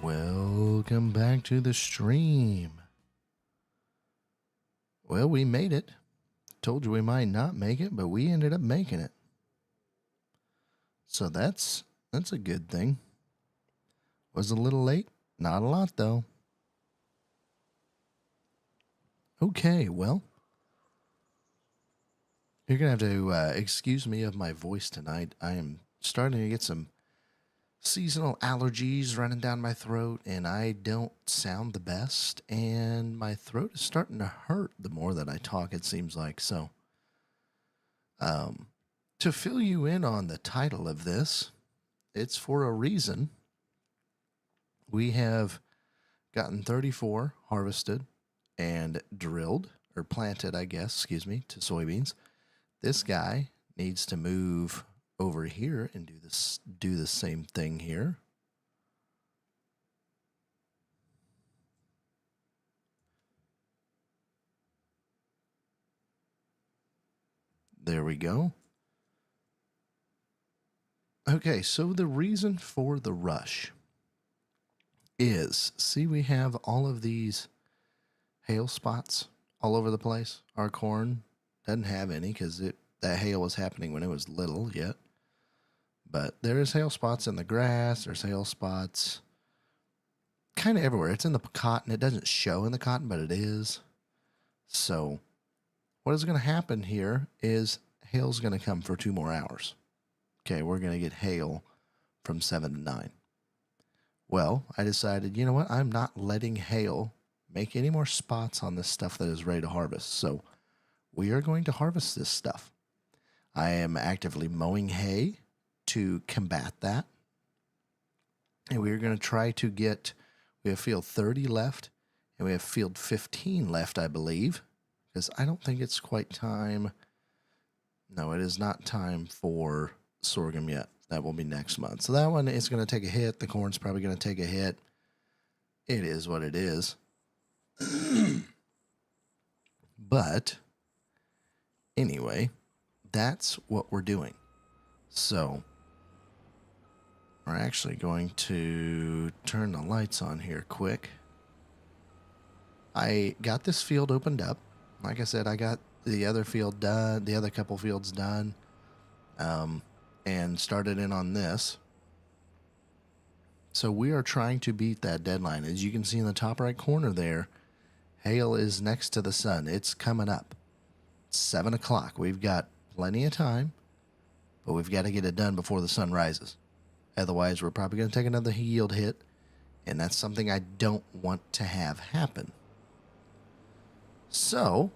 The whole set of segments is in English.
Welcome back to the stream. Well, we made it. Told you we might not make it, but we ended up making it. So that's a good thing. Was a little late, not a lot though. Okay, well, you're gonna have to excuse me of my voice tonight. I am starting to get some seasonal allergies running down my throat, and I don't sound the best, and my throat is starting to hurt the more that I talk, it seems like. So, to fill you in on the title of this, it's for a reason. We have gotten 34 harvested and drilled, or planted, I guess, excuse me, to soybeans. This guy needs to move over here and do the same thing here. There we go. Okay, so the reason for the rush is, see, we have all of these hail spots all over the place. Our corn doesn't have any because that hail was happening when it was little yet. But there is hail spots in the grass. There's hail spots kind of everywhere. It's in the cotton. It doesn't show in the cotton, but it is. So what is going to happen here is hail's going to come for 2 more hours. Okay, we're going to get hail from 7 to 9. Well, I decided, you know what? I'm not letting hail make any more spots on this stuff that is ready to harvest. So we are going to harvest this stuff. I am actively mowing hay to combat that. And we're going to try to get, we have field 30 left, and we have field 15 left, I believe, because I don't think it's quite time. No, it is not time for sorghum yet. That will be next month. So that one is going to take a hit. The corn's probably going to take a hit. It is what it is. But anyway, that's what we're doing. So we're actually going to turn the lights on here quick. I got this field opened up. Like I said, I got the other field done, the other couple fields done, and started in on this. So we are trying to beat that deadline. As you can see in the top right corner there, hail is next to the sun. It's coming up. It's 7 o'clock. We've got plenty of time, but we've got to get it done before the sun rises. Otherwise, we're probably going to take another yield hit, and that's something I don't want to have happen. So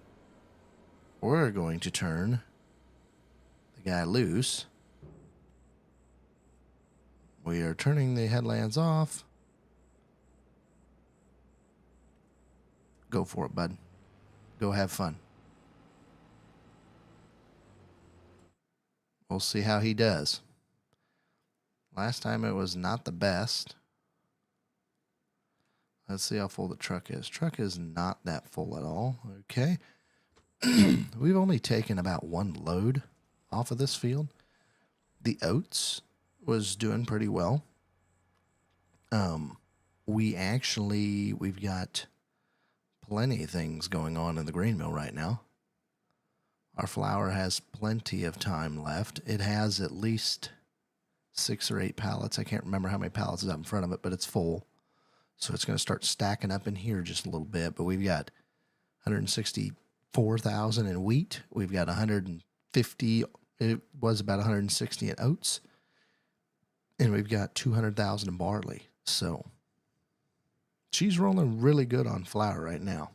we're going to turn the guy loose. We are turning the headlamps off. Go for it, bud. Go have fun. We'll see how he does. Last time it was not the best. Let's see how full the truck is. Truck is not that full at all. Okay. We've only taken about 1 load off of this field. The oats was doing pretty well. We've got plenty of things going on in the grain mill right now. Our flour has plenty of time left. It has at least 6 or 8 pallets. I can't remember how many pallets is up in front of it, but it's full. So it's going to start stacking up in here just a little bit. But we've got 164,000 in wheat. We've got 150. It was about 160 in oats. And we've got 200,000 in barley. So she's rolling really good on flour right now.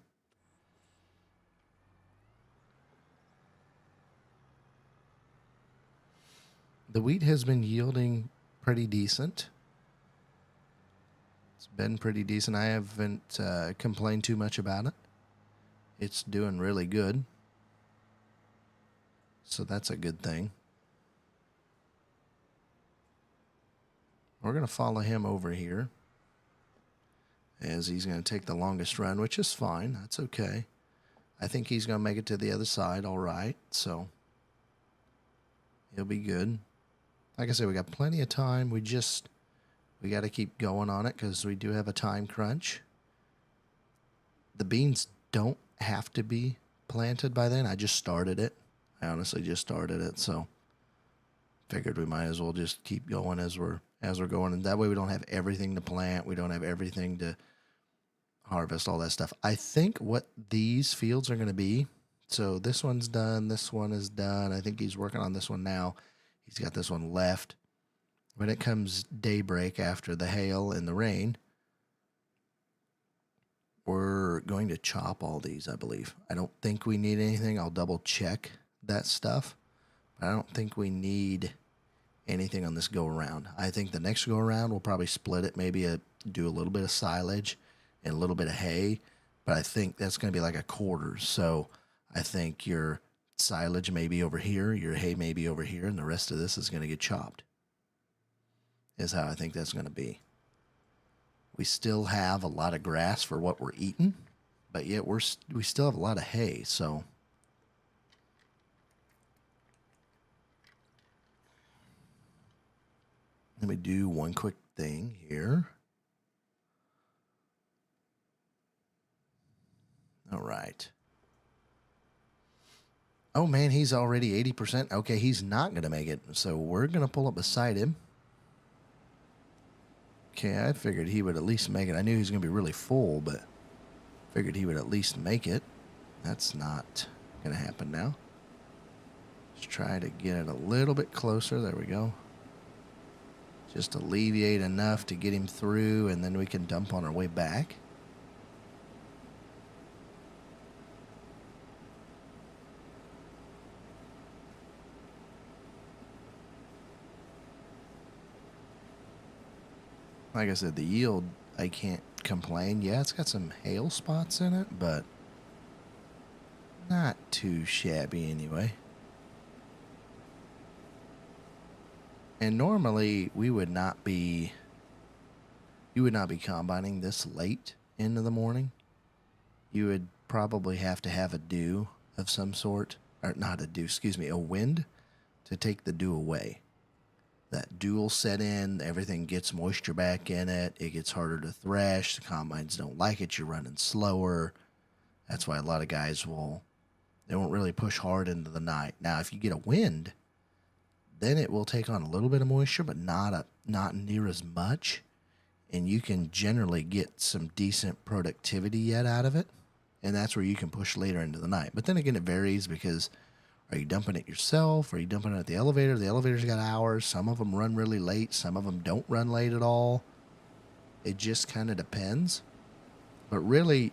The wheat has been yielding pretty decent. It's been pretty decent. I haven't complained too much about it. It's doing really good. So that's a good thing. We're going to follow him over here, as he's going to take the longest run, which is fine. That's okay. I think he's going to make it to the other side all right. So he'll be good. Like I said, we got plenty of time. We just We got to keep going on it because we do have a time crunch. The beans don't have to be planted by then. I just started it. I honestly just started it, so figured we might as well just keep going as we're going, and that way we don't have everything to plant. We don't have everything to harvest, all that stuff. I think what these fields are going to be. So this one's done. This one is done. I think he's working on this one now. He's got this one left. When it comes daybreak after the hail and the rain, we're going to chop all these, I believe. I don't think we need anything. I'll double check that stuff. But I don't think we need anything on this go around. I think the next go around we'll probably split it, maybe do a little bit of silage and a little bit of hay. But I think that's going to be like a quarter. So I think your silage may be over here, your hay may be over here, and the rest of this is going to get chopped. Is how I think that's going to be. We still have a lot of grass for what we're eating, but yet we still have a lot of hay, so let me do one quick thing here. All right. Oh man, he's already 80%. Okay, he's not going to make it, so we're going to pull up beside him. Okay, I figured he would at least make it. I knew he was going to be really full, but figured he would at least make it. That's not going to happen now. Let's try to get it a little bit closer. There we go. Just alleviate enough to get him through, and then we can dump on our way back. Like I said, the yield, I can't complain. Yeah, it's got some hail spots in it, but not too shabby anyway. And normally you would not be combining this late into the morning. You would probably have to have a dew of some sort, or not a dew, a wind to take the dew away. That dew will set in, everything gets moisture back in it, it gets harder to thresh, the combines don't like it, you're running slower. That's why a lot of guys won't really push hard into the night. Now, if you get a wind, then it will take on a little bit of moisture, but not near as much, and you can generally get some decent productivity yet out of it, and that's where you can push later into the night. But then again, it varies because are you dumping it yourself? Are you dumping it at the elevator? The elevator's got hours. Some of them run really late. Some of them don't run late at all. It just kind of depends. But really,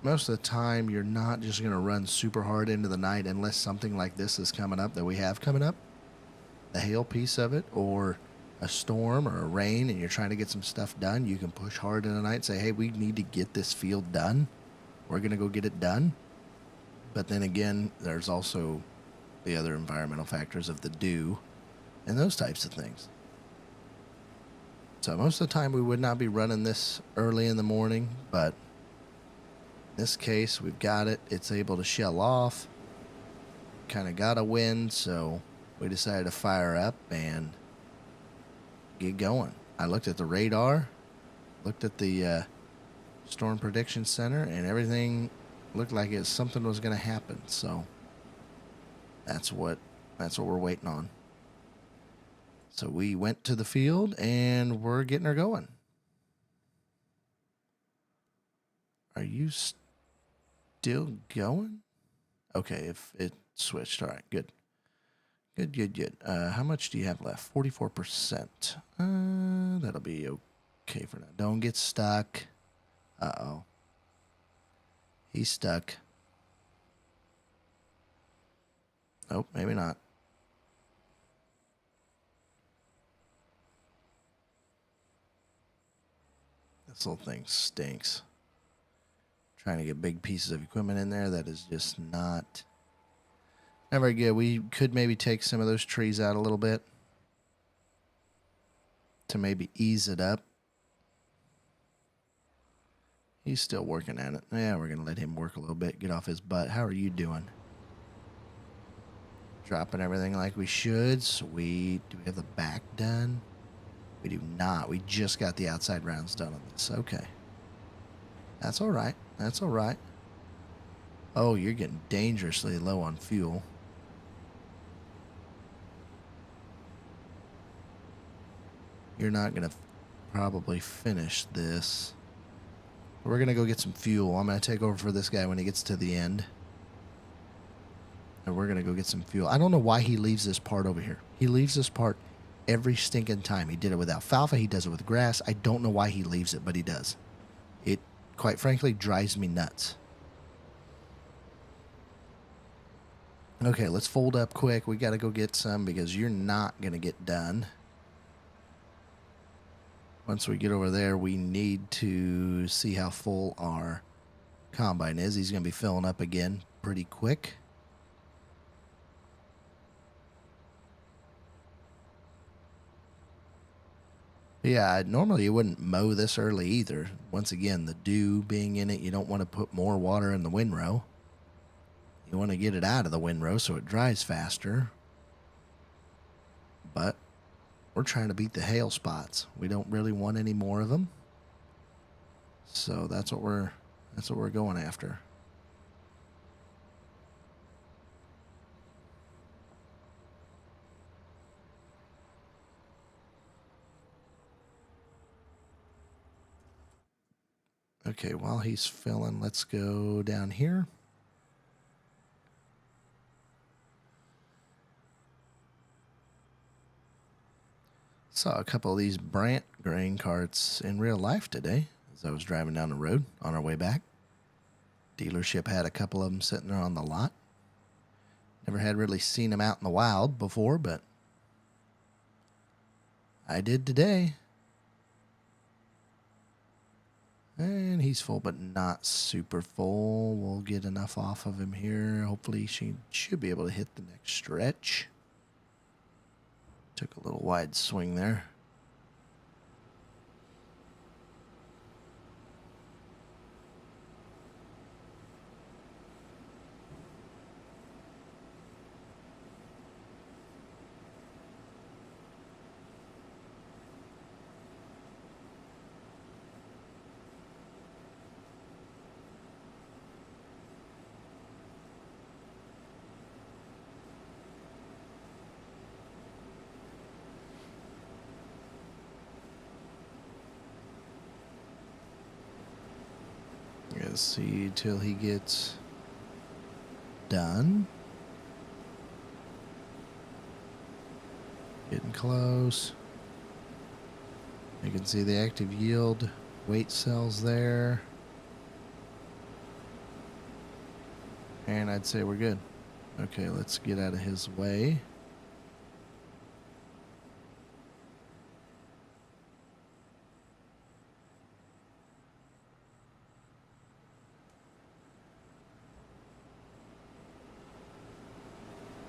most of the time, you're not just going to run super hard into the night unless something like this is coming up that we have coming up. The hail piece of it, or a storm or a rain, and you're trying to get some stuff done. You can push hard in the night and say, hey, we need to get this field done. We're going to go get it done. But then again, there's also the other environmental factors of the dew and those types of things. So most of the time we would not be running this early in the morning, but in this case we've got it. It's able to shell off. Kind of got a wind, so we decided to fire up and get going. I looked at the radar, looked at the Storm Prediction Center, and everything looked like something was going to happen, so that's what we're waiting on. So we went to the field and we're getting her going. Are you still going? Okay, if it switched, all right, good. How much do you have left? 44%. That'll be okay for now. Don't get stuck. Uh-oh. He's stuck. Nope, maybe not. This little thing stinks. Trying to get big pieces of equipment in there, that is just not very good. We could maybe take some of those trees out a little bit to maybe ease it up. He's still working at it. Yeah, we're going to let him work a little bit, get off his butt. How are you doing? Dropping everything like we should. Sweet. Do we have the back done? We do not. We just got the outside rounds done on this. Okay. That's all right. That's all right. Oh, you're getting dangerously low on fuel. You're not going to probably finish this. We're going to go get some fuel. I'm going to take over for this guy when he gets to the end. And we're going to go get some fuel. I don't know why he leaves this part over here. He leaves this part every stinking time. He did it with alfalfa. He does it with grass. I don't know why he leaves it, but he does. It, quite frankly, drives me nuts. Okay, let's fold up quick. We got to go get some because you're not going to get done. Once we get over there, we need to see how full our combine is. He's going to be filling up again pretty quick. Yeah, normally you wouldn't mow this early either. Once again, the dew being in it, you don't want to put more water in the windrow. You want to get it out of the windrow so it dries faster. But we're trying to beat the hail spots. We don't really want any more of them. So that's what we're going after. Okay, while he's filling, let's go down here. Saw a couple of these Brant grain carts in real life today as I was driving down the road on our way back. Dealership had a couple of them sitting there on the lot. Never had really seen them out in the wild before, but I did today. And he's full, but not super full. We'll get enough off of him here. Hopefully she should be able to hit the next stretch. Took a little wide swing there. Let's see till he gets done. Getting close. You can see the active yield weight cells there. And I'd say we're good. Okay, let's get out of his way.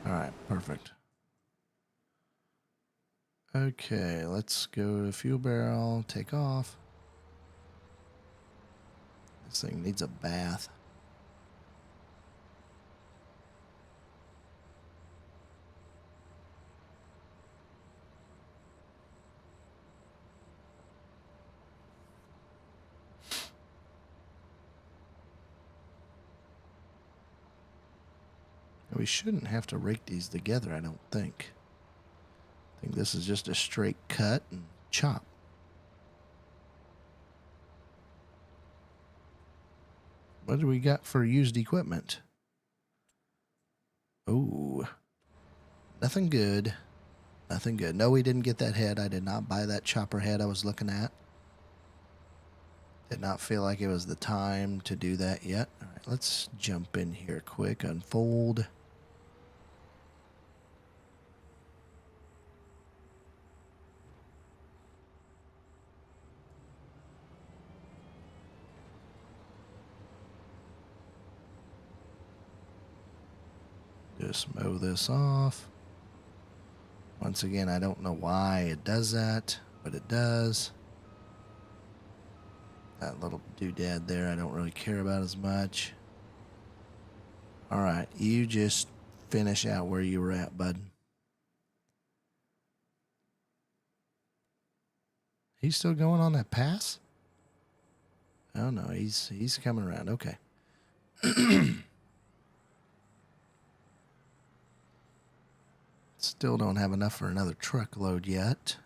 All right, perfect. Okay, let's go to fuel barrel, take off. This thing needs a bath. We shouldn't have to rake these together, I don't think. I think this is just a straight cut and chop. What do we got for used equipment? Oh, nothing good. Nothing good. No, we didn't get that head. I did not buy that chopper head I was looking at. Did not feel like it was the time to do that yet. All right, let's jump in here quick, unfold. Just mow this off. Once again, I don't know why it does that, but it does. That little doodad there, I don't really care about as much. All right, you just finish out where you were at, bud. He's still going on that pass? Oh no, he's coming around. Okay. Still don't have enough for another truckload yet.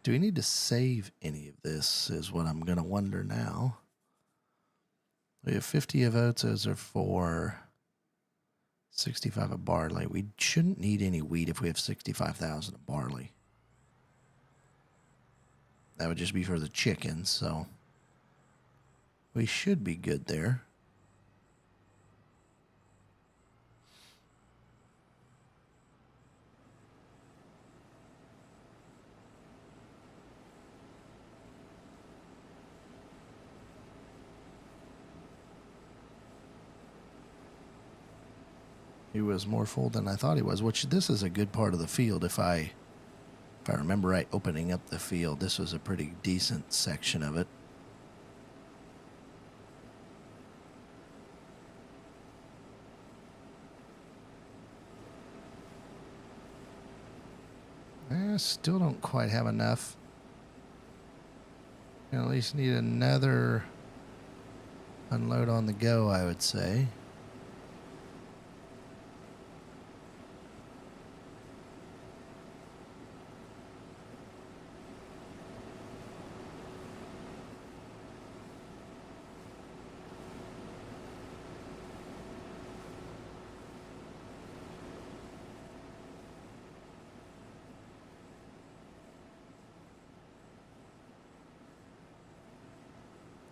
Do we need to save any of this is what I'm going to wonder now. We have 50 of oats. Those are for 65 of barley. We shouldn't need any wheat if we have 65,000 of barley. That would just be for the chickens, so we should be good there. He was more full than I thought he was, which this is a good part of the field. If I remember right, opening up the field, this was a pretty decent section of it. I still don't quite have enough. At least need another unload on the go, I would say.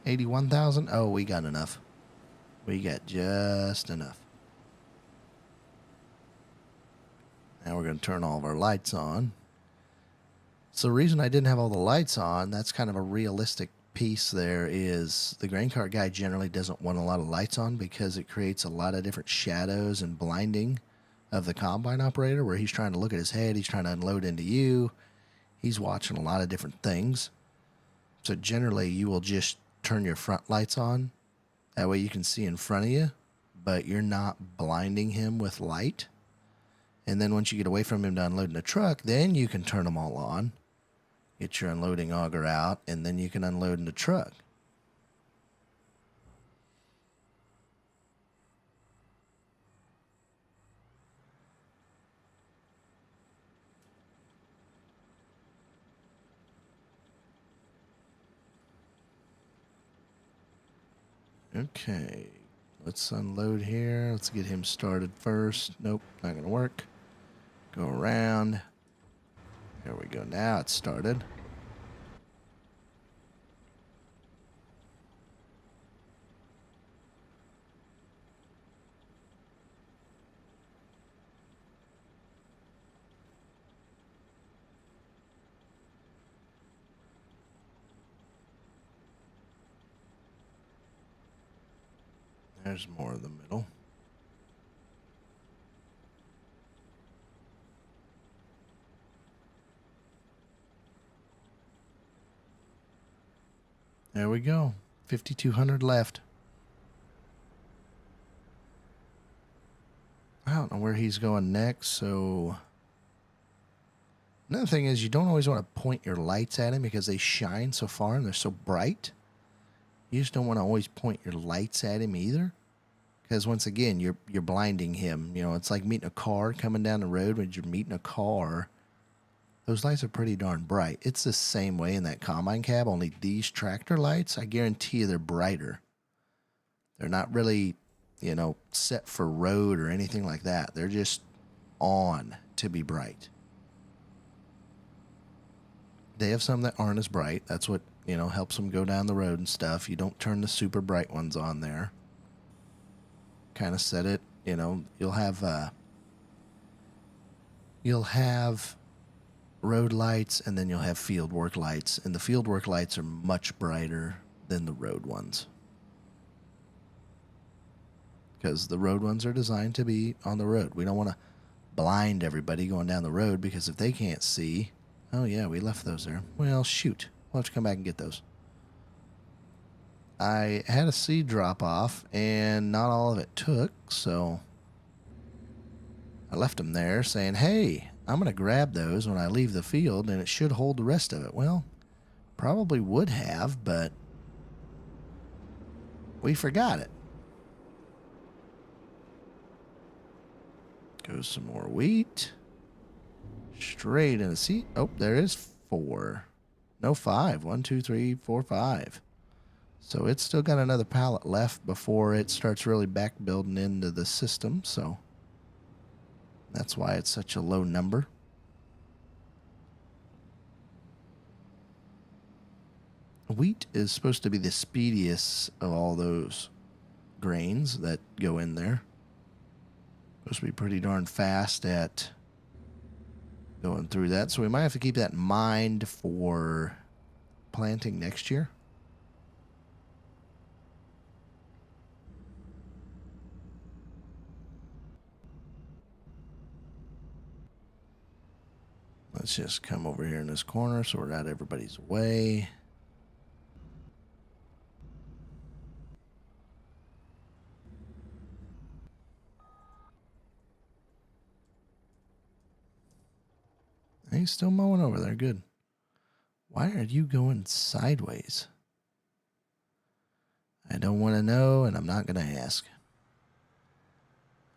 $81,000. Oh, we got enough. We got just enough. Now we're going to turn all of our lights on. So the reason I didn't have all the lights on, that's kind of a realistic piece there, is the grain cart guy generally doesn't want a lot of lights on because it creates a lot of different shadows and blinding of the combine operator, where he's trying to look at his head, he's trying to unload into you. He's watching a lot of different things. So generally you will just turn your front lights on. That way you can see in front of you, but you're not blinding him with light. And then once you get away from him to unload in the truck, then you can turn them all on. Get your unloading auger out, and then you can unload in the truck. Okay, let's unload here. Let's get him started first. Nope, not gonna work. Go around. There we go. Now it's started. There's more in the middle. There we go. 5,200 left. I don't know where he's going next, so... Another thing is you don't always want to point your lights at him because they shine so far and they're so bright. You just don't want to always point your lights at him either. Because once again, you're blinding him. You know, it's like meeting a car coming down the road. When you're meeting a car, those lights are pretty darn bright. It's the same way in that combine cab, only these tractor lights, I guarantee you they're brighter. They're not really, you know, set for road or anything like that. They're just on to be bright. They have some that aren't as bright. That's what, you know, helps them go down the road and stuff. You don't turn the super bright ones on there. Kind of set it, you know, you'll have road lights, and then you'll have field work lights, and the field work lights are much brighter than the road ones, because the road ones are designed to be on the road. We don't want to blind everybody going down the road, because if they can't see, oh yeah, we left those there. Well, shoot, we'll have to come back and get those. I had a seed drop off, and not all of it took, so I left them there saying, hey, I'm going to grab those when I leave the field and it should hold the rest of it. Well, probably would have, but we forgot it. Goes some more wheat. Straight in the seat. Oh, there is 4. No, 5. 1, 2, 3, 4, 5. So it's still got another pallet left before it starts really back building into the system. So that's why it's such a low number. Wheat is supposed to be the speediest of all those grains that go in there. Supposed to be pretty darn fast at going through that. So we might have to keep that in mind for planting next year. Let's just come over here in this corner, sort out everybody's way. He's still mowing over there. Good. Why are you going sideways? I don't want to know, and I'm not going to ask.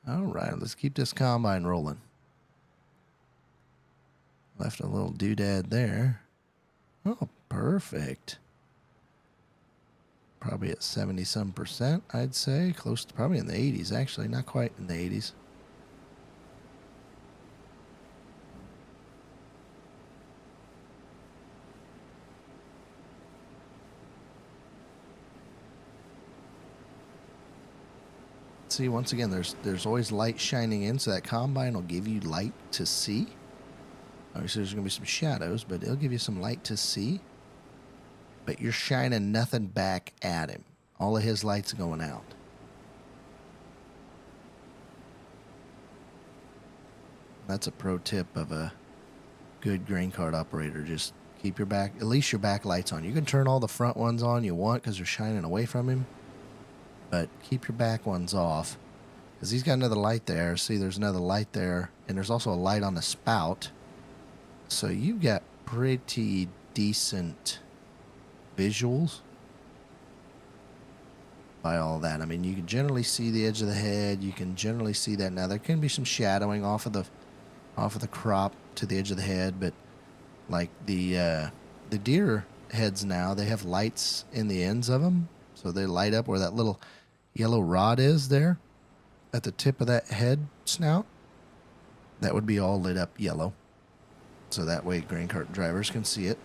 All right, let's keep this combine rolling. Left a little doodad there. Oh, perfect. Probably at 70-some%, I'd say. Close to probably in the 80s, actually. Not quite in the 80s. See, once again, there's always light shining in, so that combine will give you light to see. Obviously, there's going to be some shadows, but it'll give you some light to see. But you're shining nothing back at him. All of his light's going out. That's a pro tip of a good grain cart operator. Just keep your back, at least your back lights on. You can turn all the front ones on you want because they're shining away from him. But keep your back ones off because he's got another light there. See, there's another light there. And there's also a light on the spout. So you've got pretty decent visuals by all that. I mean, you can generally see the edge of the head. You can generally see that. Now, there can be some shadowing off of the crop to the edge of the head. But like the deer heads now, they have lights in the ends of them. So they light up where that little yellow rod is there at the tip of that head snout. That would be all lit up yellow. So that way grain cart drivers can see it.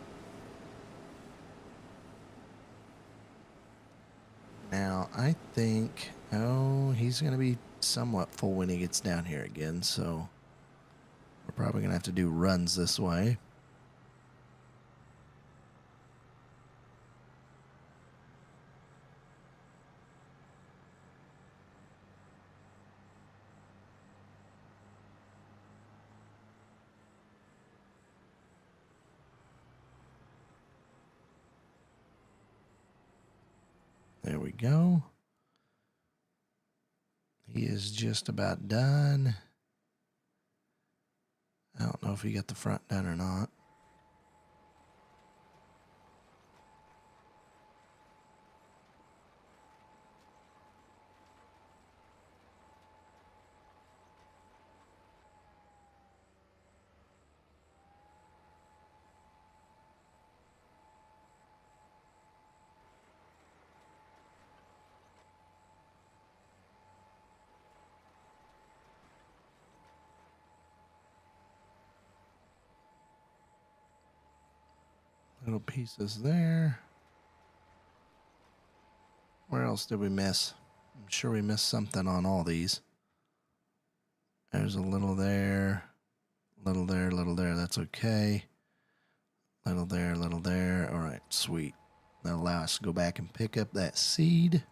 Now, I think, he's going to be somewhat full when he gets down here again. So we're probably going to have to do runs this way. There we go. He is just about done. I don't know if he got the front done or not. Little pieces there. Where else did we miss? I'm sure we missed something on all these. There's a little there, little there, little there. That's okay. Little there, little there. All right, sweet. That'll allow us to go back and pick up that seed.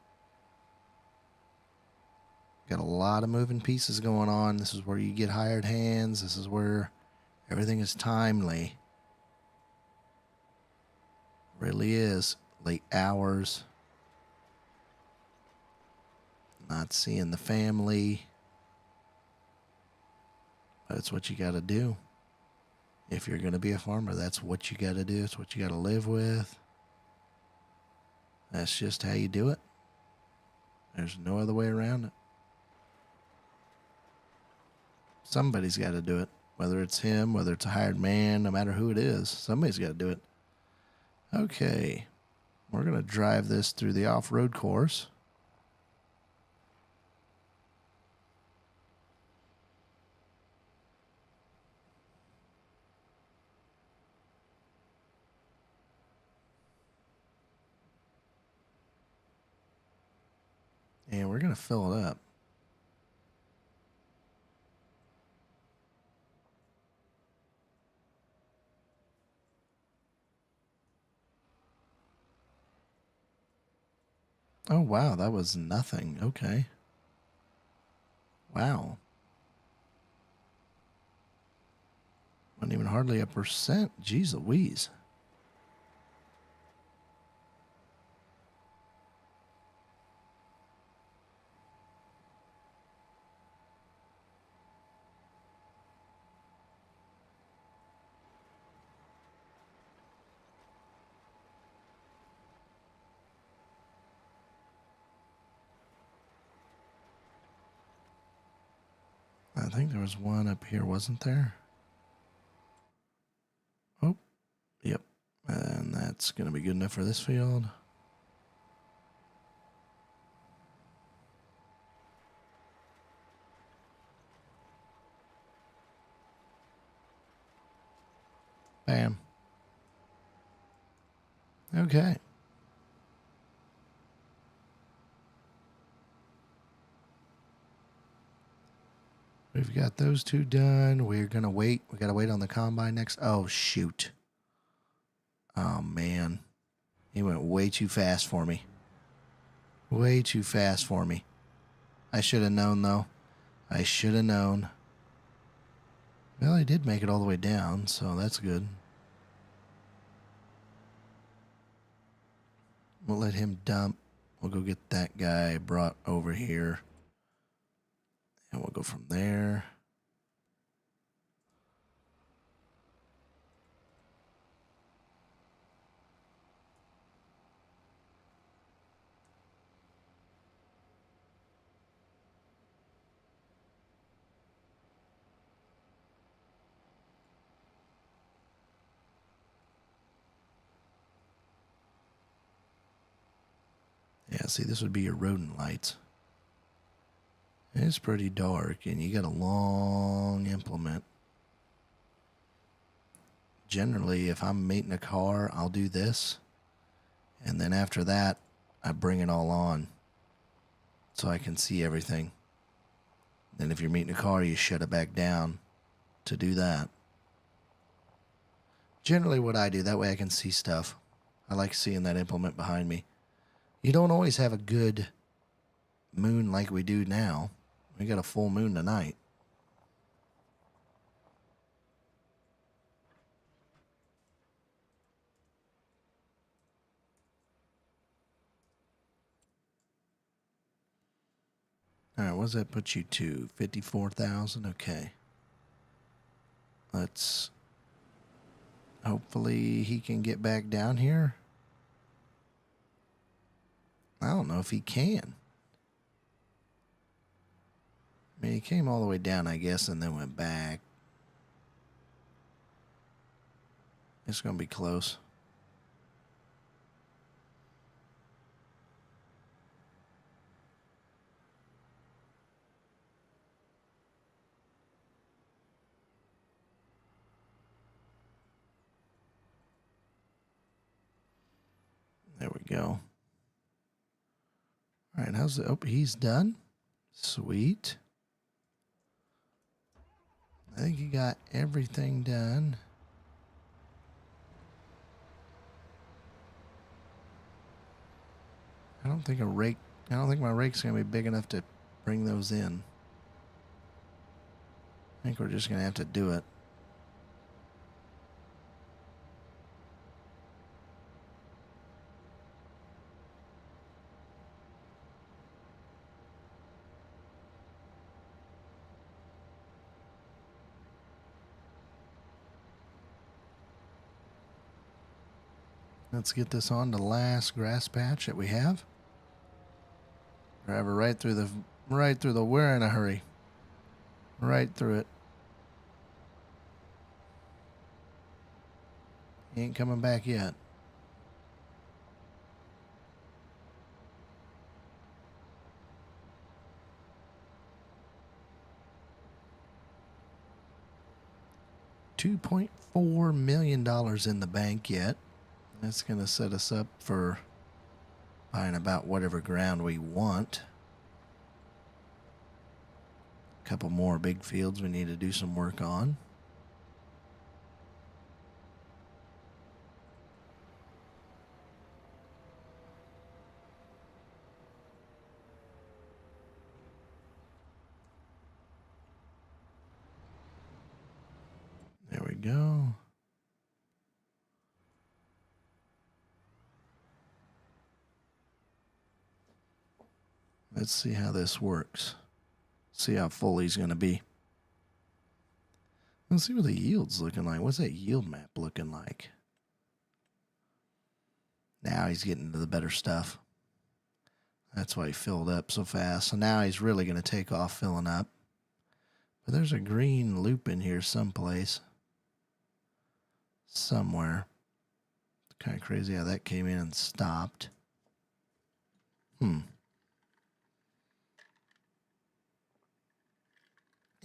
Got a lot of moving pieces going on. This is where you get hired hands. This is where everything is timely. Really is. Late hours. Not seeing the family. That's what you got to do. If you're going to be a farmer, that's what you got to do. It's what you got to live with. That's just how you do it. There's no other way around it. Somebody's got to do it. Whether it's him, whether it's a hired man, no matter who it is, somebody's got to do it. Okay. We're going to drive this through the off-road course. And we're going to fill it up. Oh, wow. That was nothing. Okay. Wow. Wasn't even hardly a percent. Jeez Louise. I think there was one up here, wasn't there? Oh, yep. And that's going to be good enough for this field. Bam. Okay. We've got those two done. We're going to wait. We got to wait on the combine next. Oh, shoot. Oh, man. He went way too fast for me. Way too fast for me. I should have known, though. I should have known. Well, he did make it all the way down, so that's good. We'll let him dump. We'll go get that guy brought over here. And we'll go from there. Yeah, see, this would be your rodent lights. It's pretty dark, and you got a long implement. Generally, if I'm mating a car, I'll do this. And then after that, I bring it all on so I can see everything. Then if you're meeting a car, you shut it back down to do that. Generally what I do, that way I can see stuff. I like seeing that implement behind me. You don't always have a good moon like we do now. We got a full moon tonight. All right, what does that put you to? 54,000? Okay. Let's... Hopefully he can get back down here. I don't know if he can. I mean, he came all the way down, I guess, and then went back. It's going to be close. There we go. All right, how's it? Oh, he's done. Sweet. I think he got everything done. I don't think my rake's going to be big enough to bring those in. I think we're just going to have to do it. Let's get this on the last grass patch that we have. Drive her right through the. We're in a hurry. Right through it. He ain't coming back yet. $2.4 million in the bank yet. That's going to set us up for buying about whatever ground we want. A couple more big fields we need to do some work on. There we go. Let's see how this works. See how full he's going to be. Let's see what the yield's looking like. What's that yield map looking like? Now he's getting to the better stuff. That's why he filled up so fast. So now he's really going to take off filling up. But there's a green loop in here someplace. Somewhere. It's kind of crazy how that came in and stopped.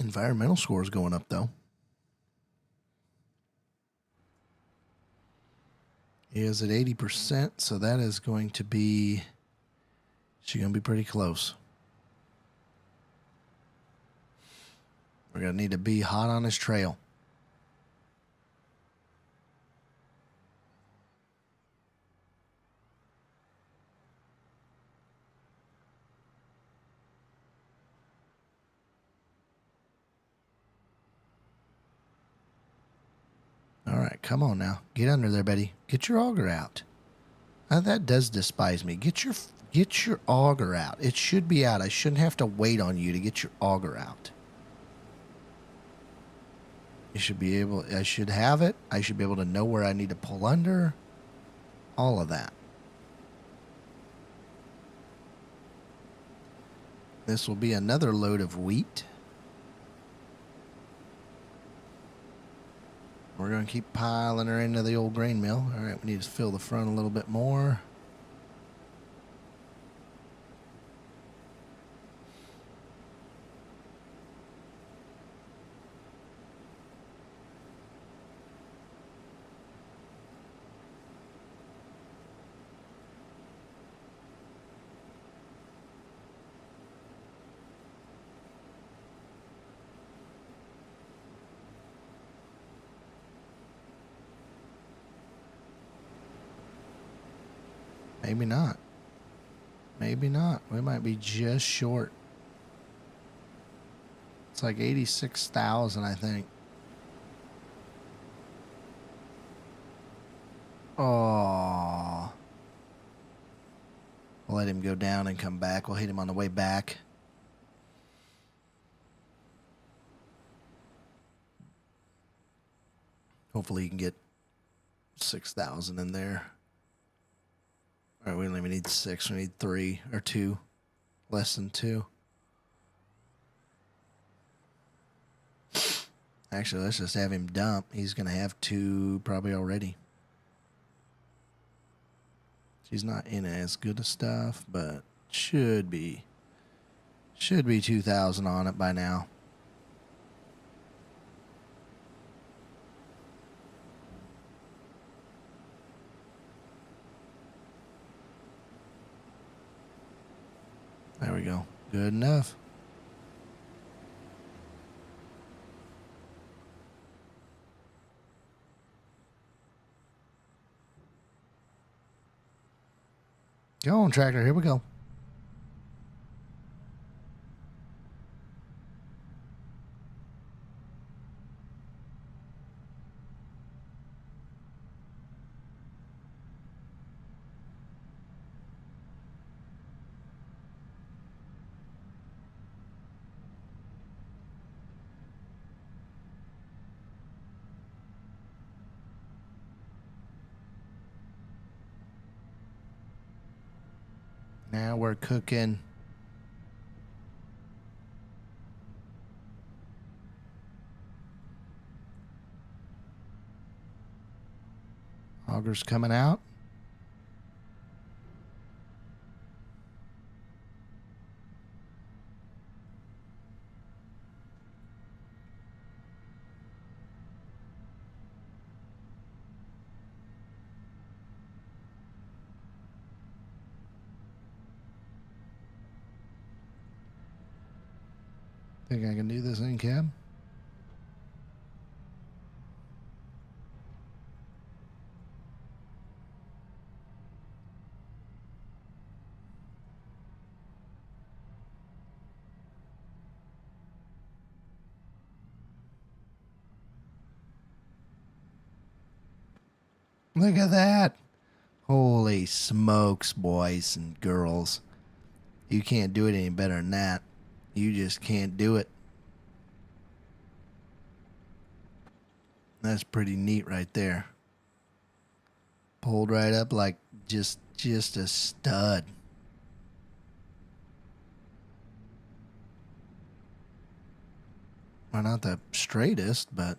Environmental score is going up, though. He is at 80%, so that is going to be... She's going to be pretty close. We're going to need to be hot on his trail. All right, come on now. Get under there, Betty. Get your auger out. That does despise me. Get your auger out. It should be out. I shouldn't have to wait on you to get your auger out. You should be able... I should have it. I should be able to know where I need to pull under. All of that. This will be another load of wheat. We're going to keep piling her into the old grain mill. All right, we need to fill the front a little bit more. Maybe not. Maybe not. We might be just short. It's like 86,000, I think. Oh. We'll let him go down and come back. We'll hit him on the way back. Hopefully he can get 6,000 in there. All right, we don't even need 6. We need 3 or 2. Less than 2. Actually, let's just have him dump. He's going to have 2 probably already. She's not in as good of stuff, but should be 2,000 on it by now. There we go. Good enough. Go on, tractor. Here we go. Now we're cooking. Auger's coming out. Think I can do this in cab? Look at that. Holy smokes, boys and girls. You can't do it any better than that. You just can't do it. That's pretty neat right there. Pulled right up like just a stud. Well, not the straightest, but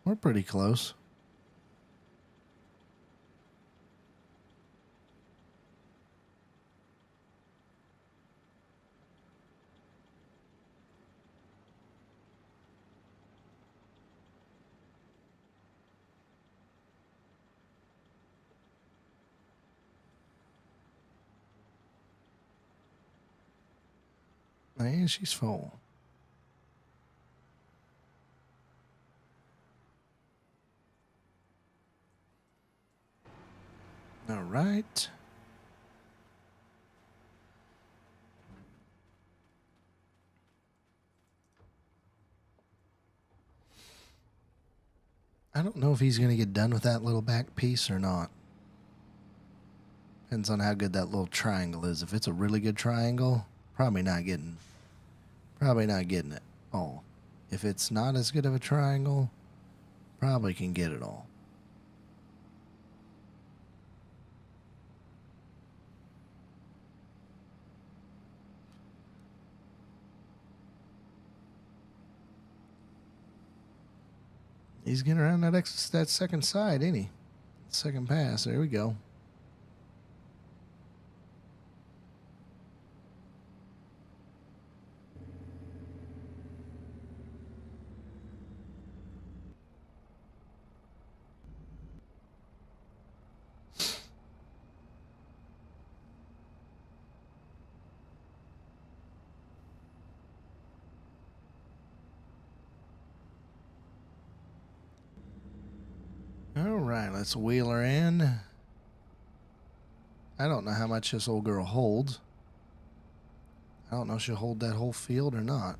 we're pretty close. And she's full. All right. I don't know if he's going to get done with that little back piece or not. Depends on how good that little triangle is. If it's a really good triangle, probably not getting it all. If it's not as good of a triangle, probably can get it all. He's getting around that second side, ain't he? Second pass. There we go. All right, let's wheel her in. I don't know how much this old girl holds. I don't know if she'll hold that whole field or not.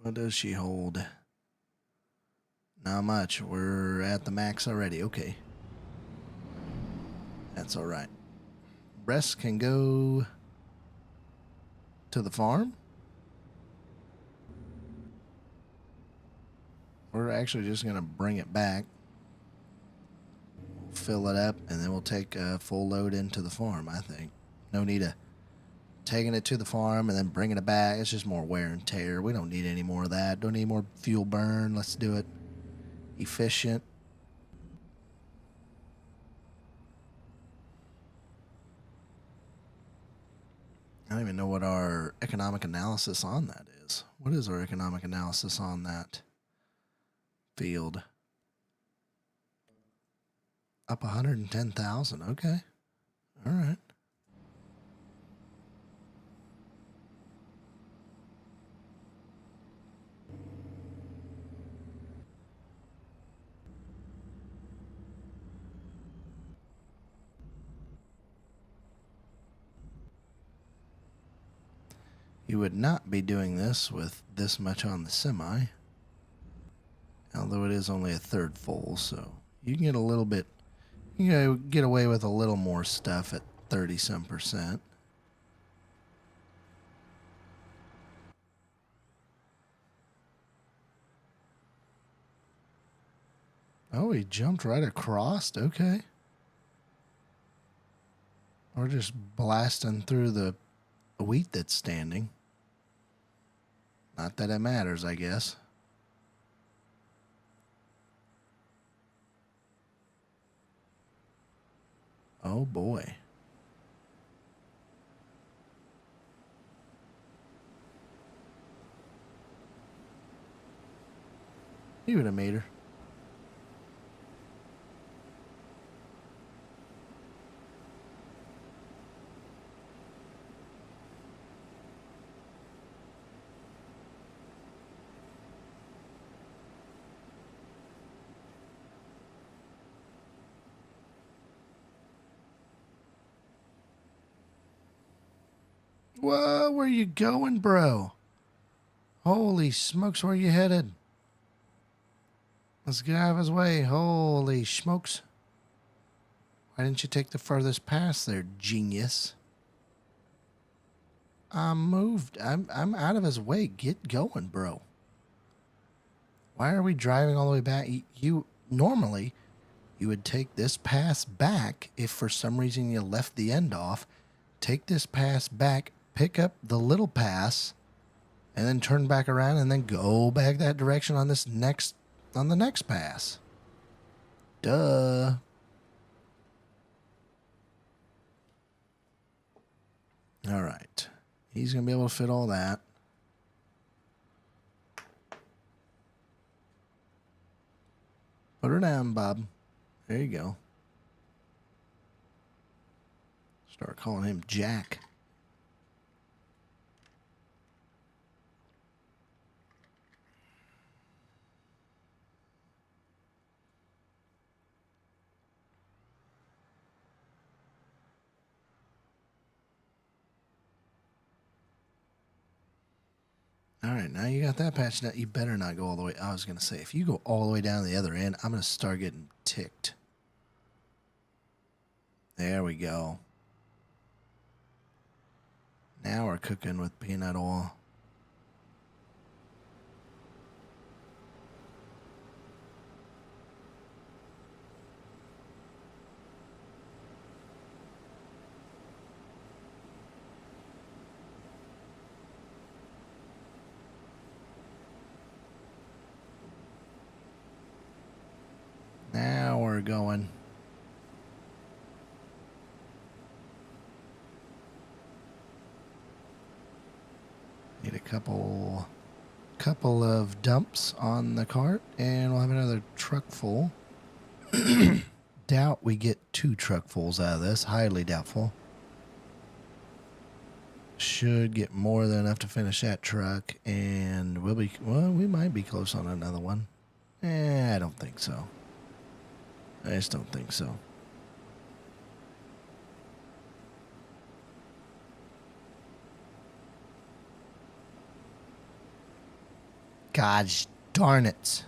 What does she hold? Not much. We're at the max already. Okay. That's all right. Rest can go to the farm. We're actually just going to bring it back, fill it up, and then we'll take a full load into the farm, I think. No need of taking it to the farm and then bringing it back. It's just more wear and tear. We don't need any more of that. Don't need more fuel burn. Let's do it efficient. I don't even know what our economic analysis on that is. What is our economic analysis on that field? Up 110,000. Okay. All right. You would not be doing this with this much on the semi, although it is only a third full, so you can get a little bit, you can get away with a little more stuff at 30-some%. Oh, he jumped right across. Okay. Or just blasting through the wheat that's standing. Not that it matters, I guess. Oh, boy. He would have made her. Whoa, where you going, bro? Holy smokes, where you headed? Let's get out of his way. Holy smokes. Why didn't you take the furthest pass there, genius? I'm moved. I'm out of his way. Get going, bro. Why are we driving all the way back? You normally you would take this pass back if for some reason you left the end off. Take this pass back, pick up the little pass, and then turn back around and then go back that direction on the next pass. Duh. All right. He's going to be able to fit all that. Put her down, Bob. There you go. Start calling him Jack. All right, now you got that patch. Now you better not go all the way. I was going to say, if you go all the way down to the other end, I'm going to start getting ticked. There we go. Now we're cooking with peanut oil. Now we're going. Need a couple of dumps on the cart, and we'll have another truck full. Doubt we get 2 truckfuls out of this. Highly doubtful. Should get more than enough to finish that truck, and we might be close on another one. I don't think so. I just don't think so. Gosh darn it.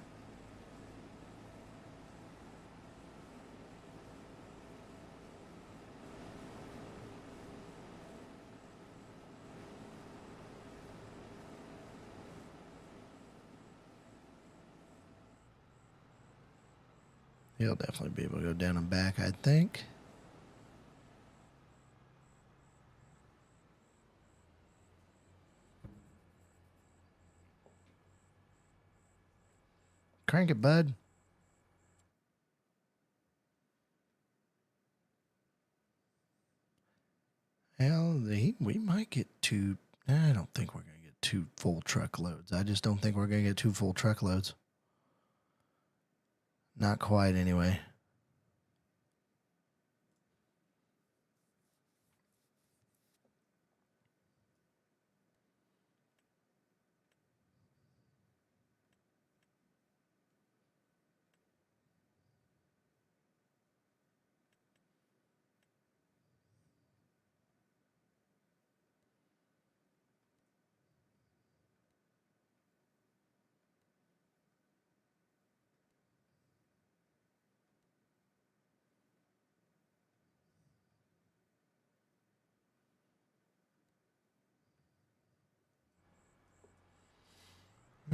He'll definitely be able to go down and back, I think. Crank it, bud. Hell, we might get 2. I don't think we're going to get 2 full truckloads. I just don't think we're going to get 2 full truckloads. Not quite, anyway.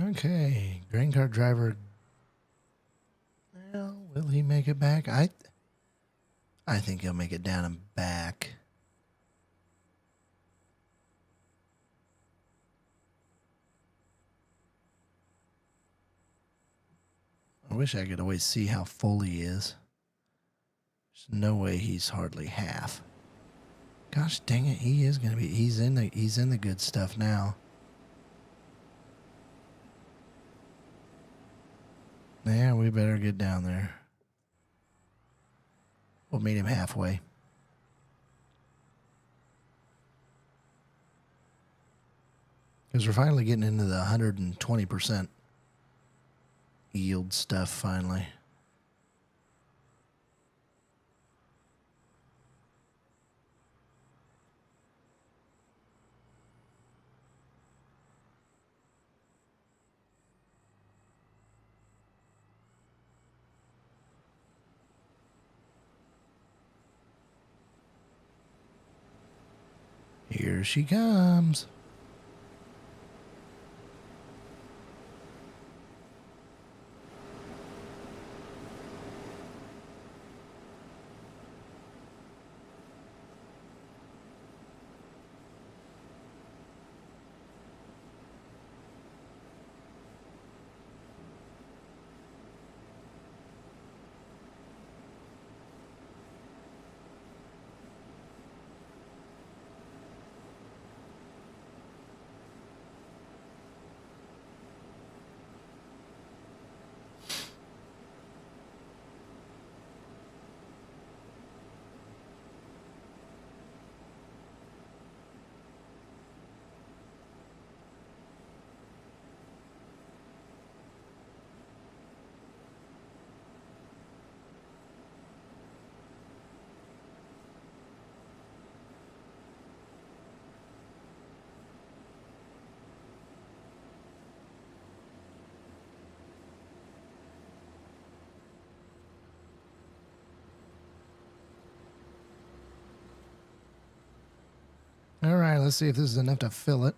Okay, grain cart driver. Well, he make it back? I think he'll make it down and back. I wish I could always see how full he is. There's no way he's hardly half. Gosh dang it, he is gonna be. He's in the good stuff now. Yeah, we better get down there. We'll meet him halfway. Because we're finally getting into the 120% yield stuff finally. Here she comes. All right, let's see if this is enough to fill it.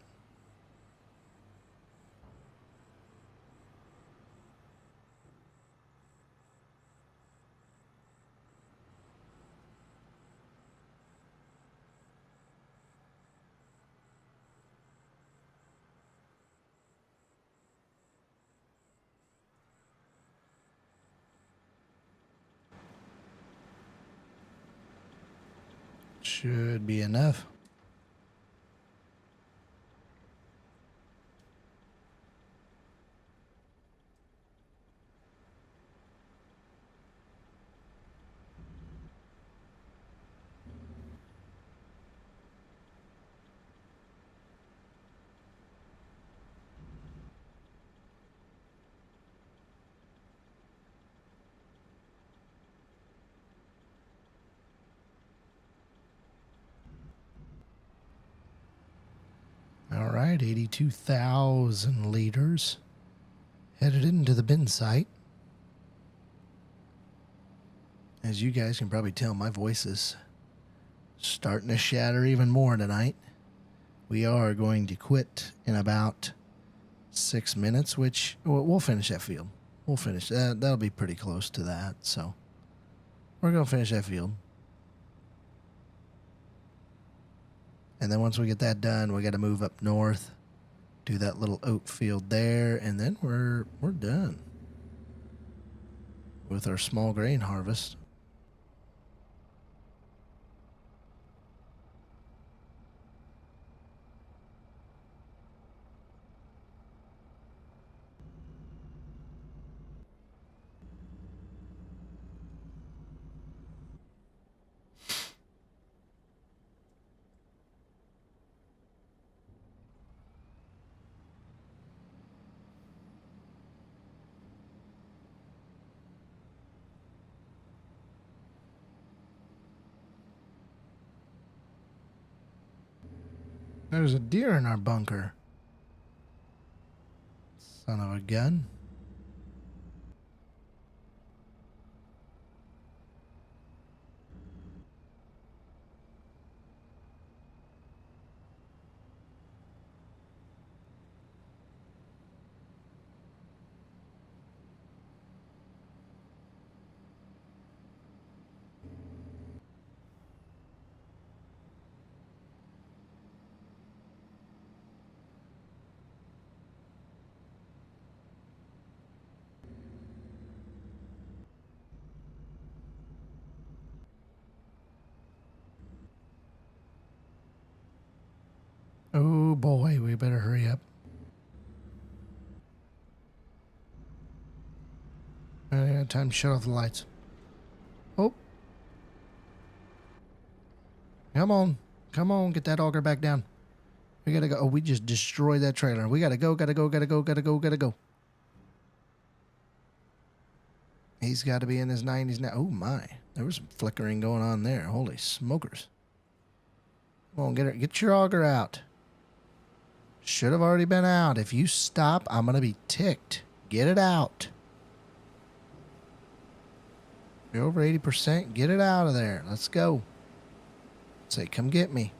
Should be enough. All right, 82,000 liters. Headed into the bin site. As you guys can probably tell, my voice is starting to shatter even more tonight. We are going to quit in about 6 minutes, which we'll finish that field. We'll finish that. That'll be pretty close to that. So we're going to finish that field. And then once we get that done, we got to move up north, do that little oat field there, and then we're done with our small grain harvest. There's a deer in our bunker. Son of a gun. Oh boy, we better hurry up. I got time to shut off the lights. Oh. Come on. Come on, get that auger back down. We gotta go. Oh, we just destroyed that trailer. We gotta go, gotta go, gotta go, gotta go, gotta go. He's got to be in his 90s now. Oh my, there was some flickering going on there. Holy smokers. Come on, get your auger out. Should have already been out. If you stop, I'm going to be ticked. Get it out. You're over 80%. Get it out of there. Let's go. Say, come get me.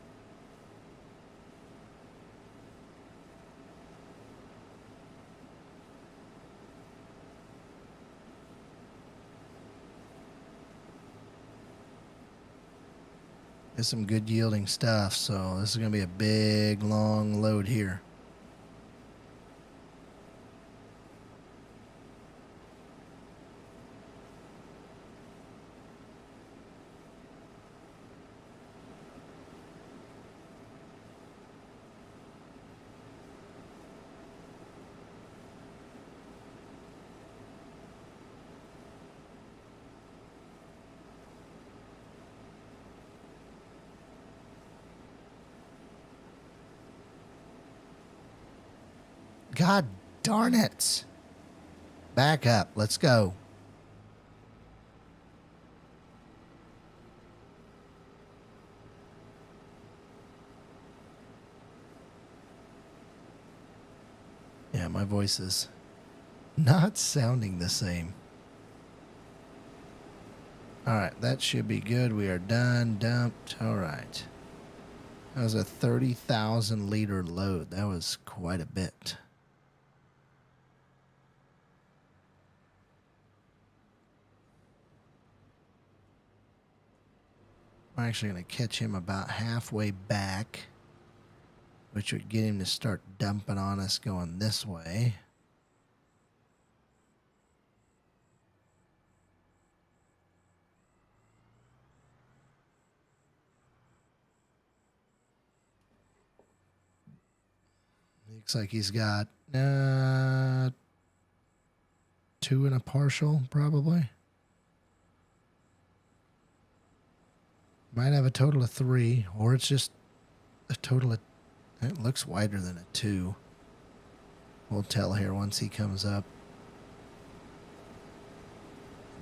It's some good yielding stuff, so this is going to be a big, long load here. God darn it. Back up. Let's go. Yeah, my voice is not sounding the same. All right, that should be good. We are done, dumped. All right. That was a 30,000 liter load. That was quite a bit. I'm actually going to catch him about halfway back, which would get him to start dumping on us going this way. Looks like he's got 2 and a partial, probably. Might have a total of 3, or it's just a total of... It looks wider than a 2. We'll tell here once he comes up.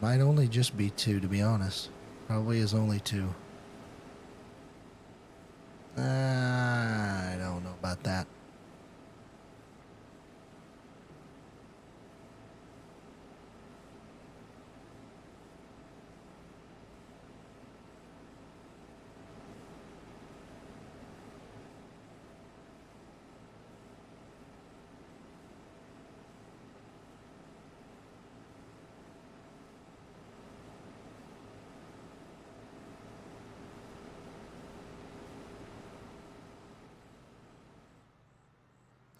Might only just be 2, to be honest. Probably is only 2. I don't know about that.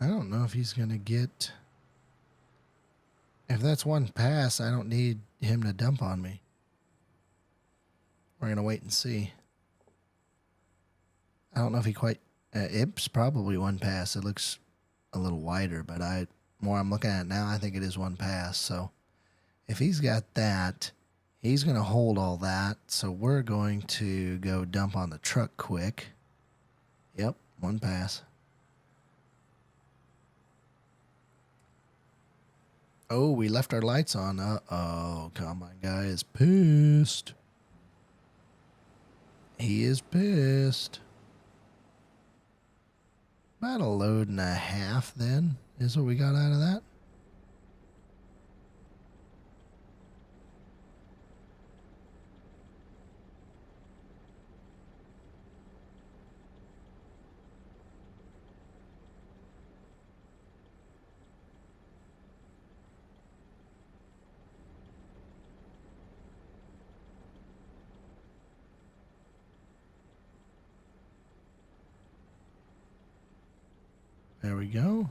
I don't know if he's going to get... If that's one pass, I don't need him to dump on me. We're going to wait and see. I don't know if he quite... it's probably one pass. It looks a little wider, but more I'm looking at it now, I think it is one pass. So if he's got that, he's going to hold all that. So we're going to go dump on the truck quick. Yep, one pass. Oh, we left our lights on. Uh-oh, combine guy is pissed. He is pissed. About a load and a half, then, is what we got out of that. There we go.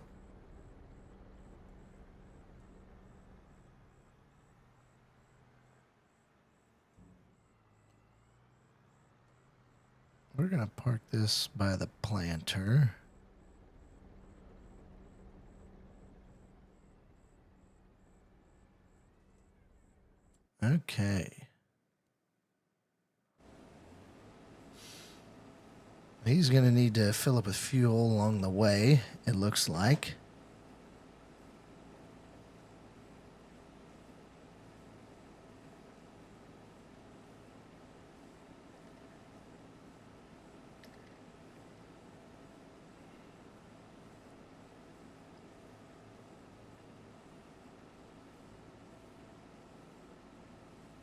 We're going to park this by the planter. Okay. He's going to need to fill up with fuel along the way, it looks like.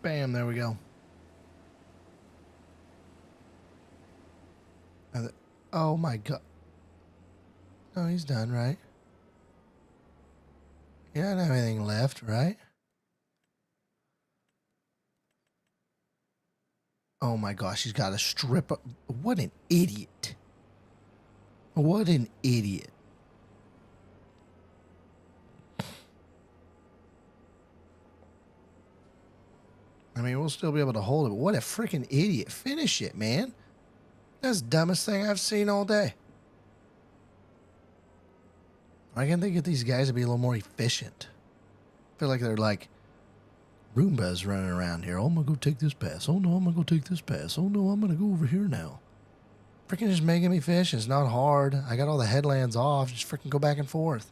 Bam, there we go. Oh my god. No, he's done, right? You don't have anything left, right? Oh my gosh, he's got a strip of... What an idiot. What an idiot. I mean, we'll still be able to hold it, but what a freaking idiot. Finish it, man. That's the dumbest thing I've seen all day. I can think of these guys to be a little more efficient. I feel like they're like Roombas running around here. Oh, I'm going to go take this pass. Oh, no, I'm going to go take this pass. Oh, no, I'm going to go over here now. Freaking just making me fish. It's not hard. I got all the headlands off. Just freaking go back and forth.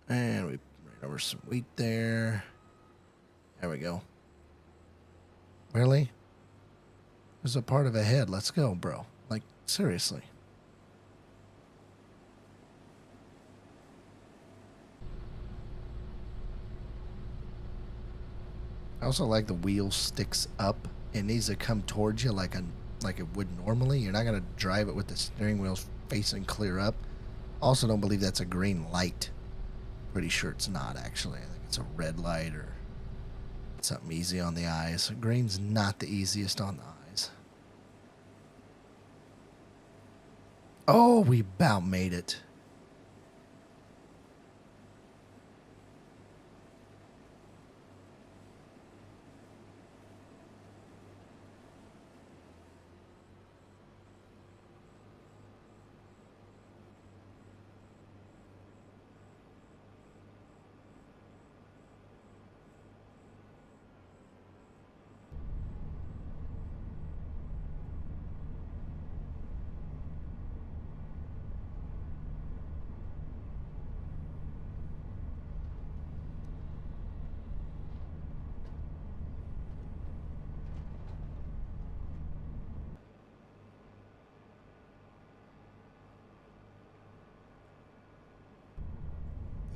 And we ran over some wheat there. There we go. Really? There's a part of a head. Let's go, bro. Like, seriously. I also like the wheel sticks up. It needs to come towards you like it would normally. You're not going to drive it with the steering wheels facing clear up. Also don't believe that's a green light. Pretty sure it's not, actually. I think it's a red light or something easy on the eyes. Green's not the easiest on the eyes. Oh, we about made it.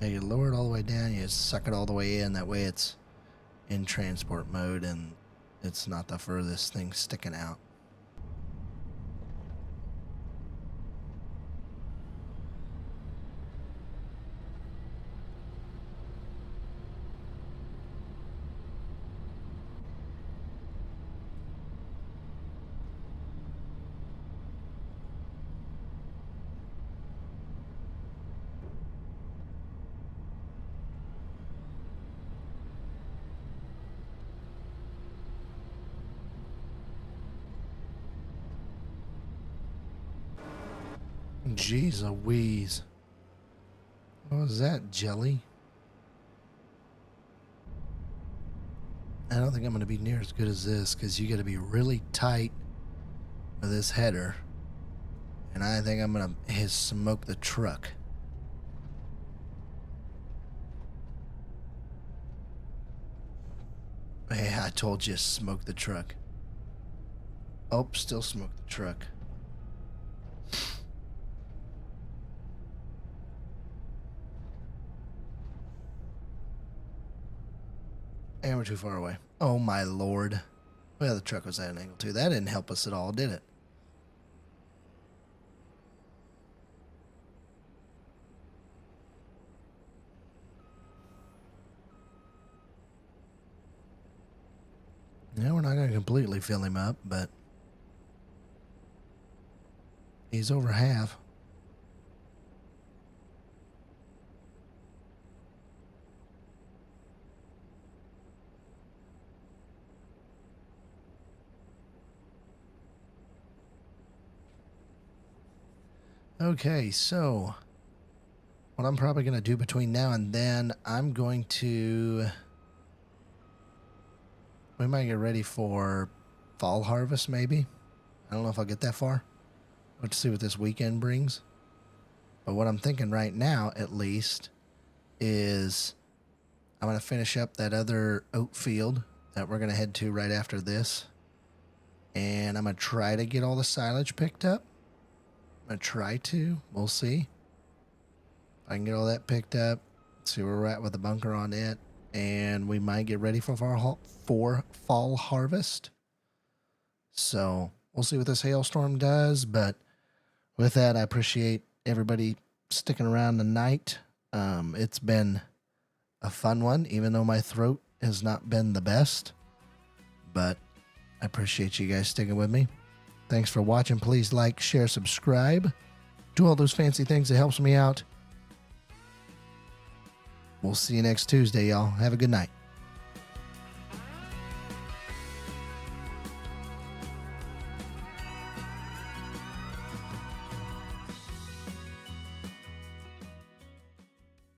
Yeah, you lower it all the way down, you suck it all the way in. That way it's in transport mode and it's not the furthest thing sticking out. Jeez Louise. What was that, jelly? I don't think I'm going to be near as good as this because you got to be really tight with this header. And I think I'm going to smoke the truck. Hey, I told you, smoke the truck. Oh, still smoke the truck. And we're too far away. Oh my lord. Well, the truck was at an angle too. That didn't help us at all, did it? Yeah, we're not going to completely fill him up, but he's over half. Okay, so what I'm probably going to do between now and then, I'm going to we might get ready for fall harvest, maybe. I don't know if I'll get that far. Let's see what this weekend brings. But what I'm thinking right now, at least, is I'm going to finish up that other oat field that we're going to head to right after this. And I'm going to try to get all the silage picked up. I'm going to try to. We'll see. I can get all that picked up. See where we're at with the bunker on it. And we might get ready for fall harvest. So we'll see what this hailstorm does. But with that, I appreciate everybody sticking around tonight. It's been a fun one, even though my throat has not been the best. But I appreciate you guys sticking with me. Thanks for watching. Please like, share, subscribe. Do all those fancy things. It helps me out. We'll see you next Tuesday, y'all. Have a good night.